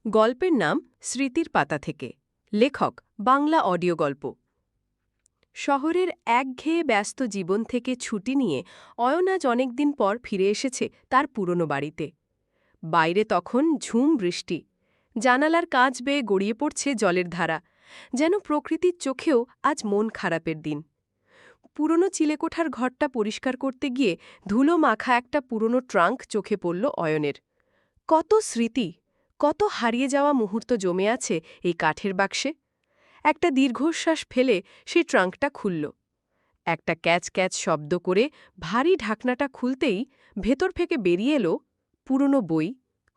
গল্পের নাম স্মৃতির পাতা থেকে। লেখক বাংলা অডিও গল্প। শহরের একঘেয়ে ব্যস্ত জীবন থেকে ছুটি নিয়ে অয়ন আজ অনেকদিন পর ফিরে এসেছে তার পুরনো বাড়িতে। বাইরে তখন ঝুম বৃষ্টি, জানালার কাঁচ বেয়ে গড়িয়ে পড়ছে জলের ধারা, যেন প্রকৃতির চোখেও আজ মন খারাপের দিন। পুরনো চিলেকোঠার ঘরটা পরিষ্কার করতে গিয়ে ধুলো মাখা একটা পুরনো ট্রাঙ্ক চোখে পড়ল অয়নের। কত স্মৃতি, কত হারিয়ে যাওয়া মুহূর্ত জমে আছে এই কাঠের বাক্সে। একটা দীর্ঘশ্বাস ফেলে সেই ট্রাঙ্কটা খুলল। একটা ক্যাচ ক্যাচ শব্দ করে ভারী ঢাকনাটা খুলতেই ভেতর থেকে বেরিয়ে এলো পুরনো বই,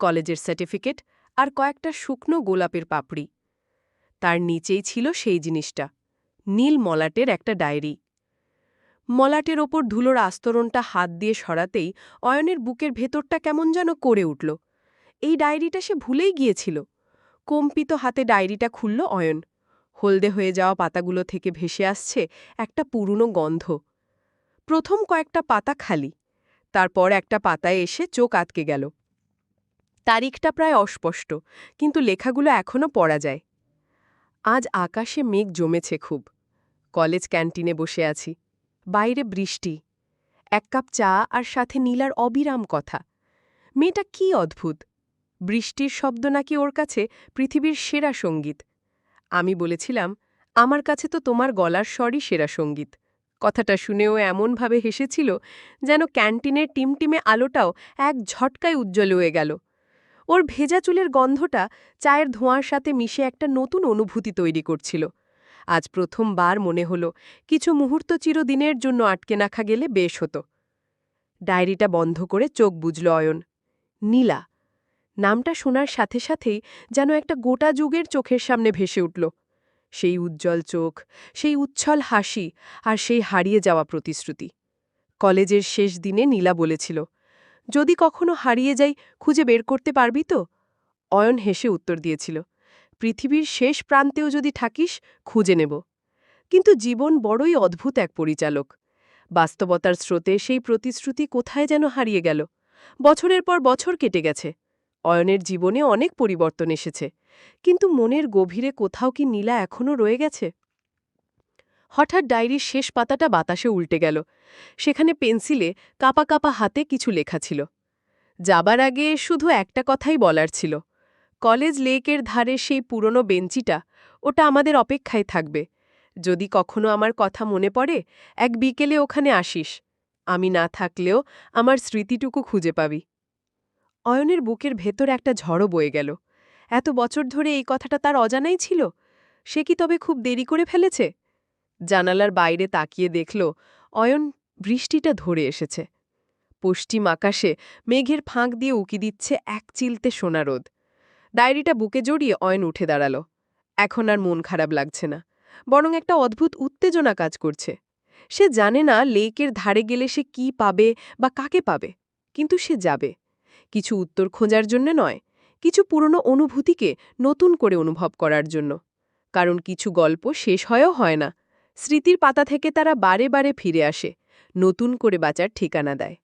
কলেজের সার্টিফিকেট আর কয়েকটা শুকনো গোলাপের পাপড়ি। তার নিচেই ছিল সেই জিনিসটা, নীল মলাটের একটা ডায়েরি। মলাটের ওপর ধুলোর আস্তরণটা হাত দিয়ে সরাতেই অয়নের বুকের ভেতরটা কেমন যেন করে উঠল। এই ডায়েরিটা সে ভুলেই গিয়েছিল। কম্পিত হাতে ডায়েরিটা খুলল অয়ন। হলদে হয়ে যাওয়া পাতাগুলো থেকে ভেসে আসছে একটা পুরনো গন্ধ। প্রথম কয়েকটা পাতা খালি, তারপর একটা পাতায় এসে চোখ আটকে গেল। তারিখটা প্রায় অস্পষ্ট, কিন্তু লেখাগুলো এখনও পড়া যায়। আজ আকাশে মেঘ জমেছে খুব। কলেজ ক্যান্টিনে বসে আছি, বাইরে বৃষ্টি, এক কাপ চা আর সাথে নীলার অবিরাম কথা। মেয়েটা কি অদ্ভুত! বৃষ্টির শব্দ নাকি ওর কাছে পৃথিবীর সেরা সঙ্গীত। আমি বলেছিলাম, আমার কাছে তো তোমার গলার স্বরই সেরা সঙ্গীত। কথাটা শুনেও এমনভাবে হেসেছিল যেন ক্যান্টিনের টিমটিমে আলোটাও এক ঝটকায় উজ্জ্বল হয়ে গেল। ওর ভেজা চুলের গন্ধটা চায়ের ধোঁয়ার সাথে মিশে একটা নতুন অনুভূতি তৈরি করছিল। আজ প্রথমবার মনে হলো কিছু মুহূর্ত চিরদিনের জন্য আটকে রাখা গেলে বেশ হতো। ডায়েরিটা বন্ধ করে চোখ বুজল অয়ন। নীলা নামটা শোনার সাথে সাথেই যেন একটা গোটা যুগের চোখের সামনে ভেসে উঠল। সেই উজ্জ্বল চোখ, সেই উচ্ছল হাসি আর সেই হারিয়ে যাওয়া প্রতিশ্রুতি। কলেজের শেষ দিনে নীলা বলেছিল, যদি কখনো হারিয়ে যাই খুঁজে বের করতে পারবি তো? অয়ন হেসে উত্তর দিয়েছিল, পৃথিবীর শেষ প্রান্তেও যদি থাকিস খুঁজে নেব। কিন্তু জীবন বড়ই অদ্ভুত এক পরিচালক। বাস্তবতার স্রোতে সেই প্রতিশ্রুতি কোথায় যেন হারিয়ে গেল। বছরের পর বছর কেটে গেছে। অয়নের জীবনে অনেক পরিবর্তন এসেছে, কিন্তু মনের গভীরে কোথাও কি নীলা এখনও রয়ে গেছে? হঠাৎ ডায়েরির শেষ পাতাটা বাতাসে উল্টে গেল। সেখানে পেন্সিলে কাপা কাপা হাতে কিছু লেখা ছিল। যাবার আগে শুধু একটা কথাই বলার ছিল, কলেজ লেকের ধারে সেই পুরনো বেঞ্চিটা, ওটা আমাদের অপেক্ষায় থাকবে। যদি কখনো আমার কথা মনে পড়ে, এক বিকেলে ওখানে আসিস। আমি না থাকলেও আমার স্মৃতিটুকু খুঁজে পাবি। অয়নের বুকের ভেতর একটা ঝড়ো বয়ে গেল। এত বছর ধরে এই কথাটা তার অজানাই ছিল। সে কি তবে খুব দেরি করে ফেলেছে? জানালার বাইরে তাকিয়ে দেখল অয়ন বৃষ্টিটা ধরে এসেছে। পশ্চিম আকাশে মেঘের ফাঁক দিয়ে উকি দিচ্ছে এক চিলতে সোনা রোদ। ডায়েরিটা বুকে জড়িয়ে অয়ন উঠে দাঁড়াল। এখন আর মন খারাপ লাগছে না, বরং একটা অদ্ভুত উত্তেজনা কাজ করছে। সে জানে না লেকের ধারে গেলে সে কি পাবে বা কাকে পাবে, কিন্তু সে যাবে। কিছু উত্তর খোঁজার জন্য নয়, কিছু পুরনো অনুভূতিকে নতুন করে অনুভব করার জন্য। কারণ কিছু গল্প শেষ হয়ও হয় না, স্মৃতির পাতা থেকে তারা বারে বারে ফিরে আসে, নতুন করে বাঁচার ঠিকানা দেয়।